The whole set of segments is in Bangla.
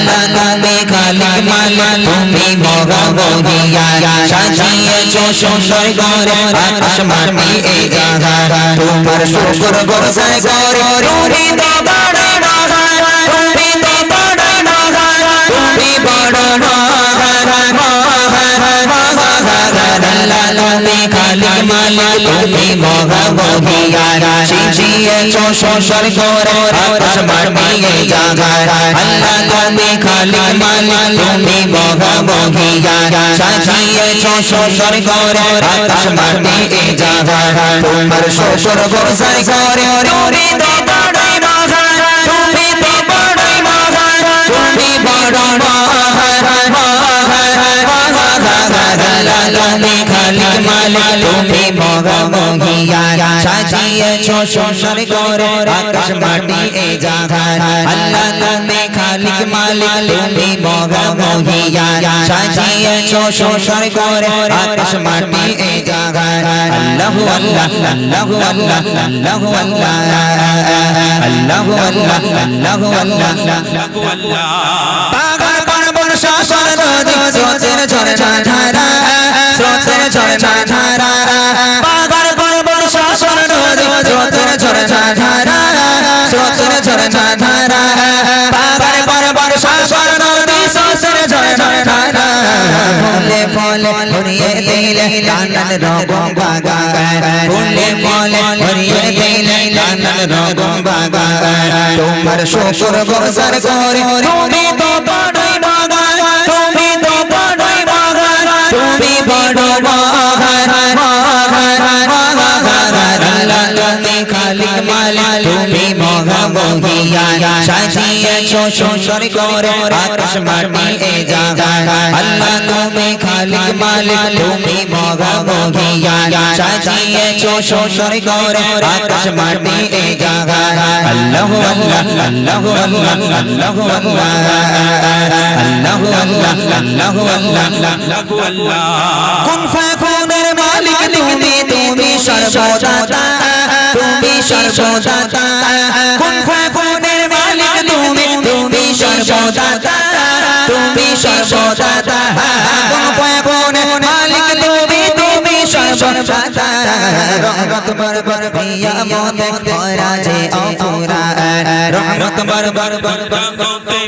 আল্লাহ তুমি খালিক মালিক তুমি মগা মহিয়া সাজিয়েছো সুন্দর করে আকাশ মাটি এই জায়গা তোমার শুকর গোসাই করে তুমি তো বড় মহান তুমি তো বড় মহান তুমি বড় মহান আল্লাহ তুমি খালিক মালিক তুমি মগা মহিয়া সাজিয়েছো সুন্দর করে আকাশ মাটি এই জায়গা আল্লাহ তুমি খালিক মালিক তুমি মগা মহিয়া সাজিয়েছো সুন্দর করে আকাশ মাটি এই জায়গা তোমার শুকর গোসাই করে তুমি তো বড় মহান তুমি তো বড় মহান তুমি বড় তুমি খালিক মালিক তুমি মগা মহিয়া সাজিয়েছো সুন্দর করে আকাশ মাটি এই জায়গা আল্লাহ তুমি খালিক মালিক তুমি মগা মহিয়া সাজিয়েছো সুন্দর করে আকাশ মাটি এই জায়গা আল্লাহু আল্লাহ আল্লাহু আল্লাহ আল্লাহু আল্লাহ আল্লাহু আল্লাহ আল্লাহু আল্লাহ আল্লাহু আল্লাহ পাগল পার্বণ শাসন নদী স্রোতের ঝরনা ধারা স্রোতের ঝরনা ধারা পাগল পার্বণ শাসন নদী স্রোতের ঝরনা ধারা স্রোতের ঝরনা ধারা পাগল পার্বণ শাসন নদী স্রোতের ঝরনা ধারা ফুলে ফুলে ভরিয়ে দিলে নানান রকম বাগান ফুলে ফুলে ভরিয়ে দিলে নানান রকম বাগান তোমার শুকর গোসার করে তুমি তো বড় মহান তুমি তো বড় মহান তুমি বড় মহান আল্লাহ তুমি খালিক মালিক তুমি মগা মহিয়া সাজিয়েছো সুন্দর করে আকাশ মাটি এই জায়গা আল্লাহ তুমি খালিক মালিক তুমি মগা মহিয়া সাজিয়েছো সুন্দর করে আকাশ মাটি এই জায়গা আল্লাহু আল্লাহ আল্লাহু আল্লাহ আল্লাহু আল্লাহ আল্লাহু আল্লাহ আল্লাহু আল্লাহ আল্লাহু আল্লাহ কুন ফায়াকুনের মালিক তুমি তুমি সর্বদাতা তুমি সর্বদাতা কুন ফায়াকুনের মালিক তুমি তুমি সর্বদাতা তুমি সর্বদাতা কুন ফায়াকুনের মালিক তুমি তুমি সর্বদাতা রহমত বরকত কিয়ামতে ভরা যে অফুরা রহমত বরকত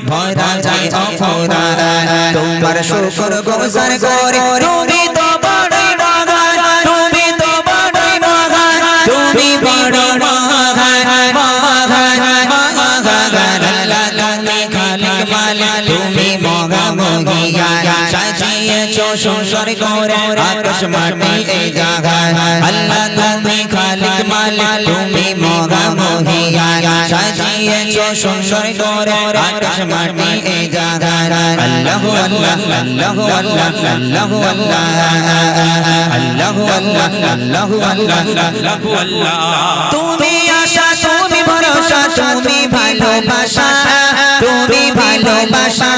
ভরা যে অফুরা তোমার শুকর গোসার করে তুমি তো বড় মহান তুমি তো বড় মহান তুমি বড় মহান আল্লাহ তুমি খালিক মালিক তুমি মগা মহিয়া সাজিয়েছো সুন্দর করে আকাশ মাটি এই জায়গা আল্লাহ তুমি খালিক মালিক তুমি মগা মহিয়া সাজিয়েছো সুন্দর করে আকাশ মাটি এই জায়গা আল্লাহু আল্লাহ আল্লাহু আল্লাহ আল্লাহু আল্লাহ আল্লাহু আল্লাহ আল্লাহু আল্লাহ আল্লাহু আল্লাহ তুমি আশা তুমি ভরসা তুমি ভালোবাসা তুমি ভালোবাসা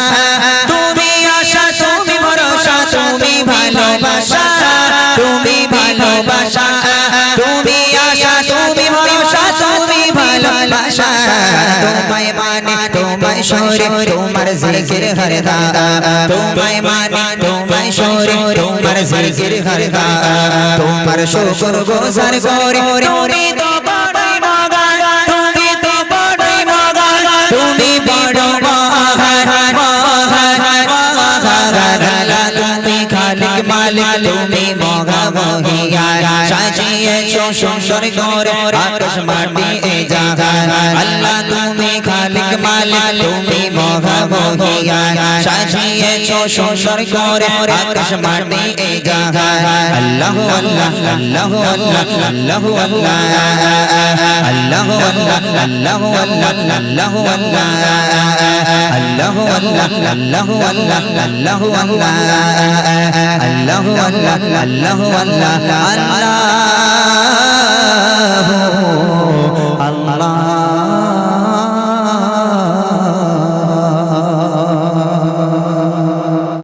তুমি আশা তুমি ভরসা তুমি ভালোবাসা তুমি ভালোবাসা তুমি আশা তুমি ভরসা তুমি ভালোবাসা তোমায় মানে তোমায় শোরে তোমার জিকির হরদা তোমায় মানে তোমায় শোরে তোমার জিকির হরদা তোমার শুকর গোসার করে তুমি তো বড় মহান তুমি তো বড় মহান তুমি বড় মহান তুমি খালিক মালিক তুমি মগা মহিয়া সাজিয়েছো সুন্দর করে আকাশ মাটি এই জায়গা আল্লাহ তুমি খালিক মালিক তুমি মগা মহিয়া সাজিয়েছো সুন্দর করে আকাশ মাটি এই জায়গা আল্লাহু আল্লাহ আল্লাহু আল্লাহ আল্লাহু আল্লাহ আল্লাহু আল্লাহ আল্লাহু আল্লাহ আল্লাহু আল্লাহ আল্লাহু আল্লাহ আল্লাহু আল্লাহ আল্লাহু আল্লাহ আল্লাহু আল্লাহ আল্লাহু আল্লাহ আল্লাহু আল্লাহ